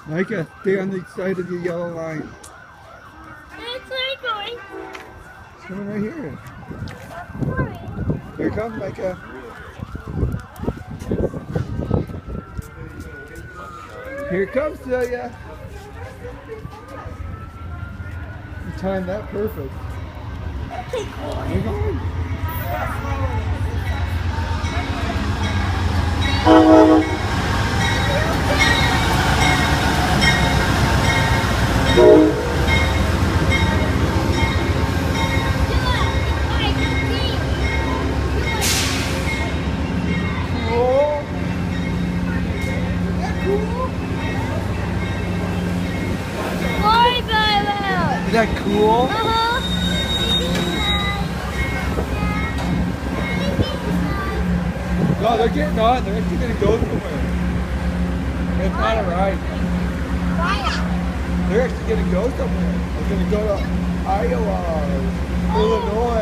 Micah, stay on the side of the yellow line. It's like going. It's coming right here. Going. Here it comes, Micah. Here it comes, Celia. You timed that perfect. Okay, cool. Hang on. Cool. Isn't that cool? Isn't that cool? No, they're getting on. They're actually going to go somewhere. It's not a ride. They're actually going to go somewhere. They're going to go to Iowa or Illinois.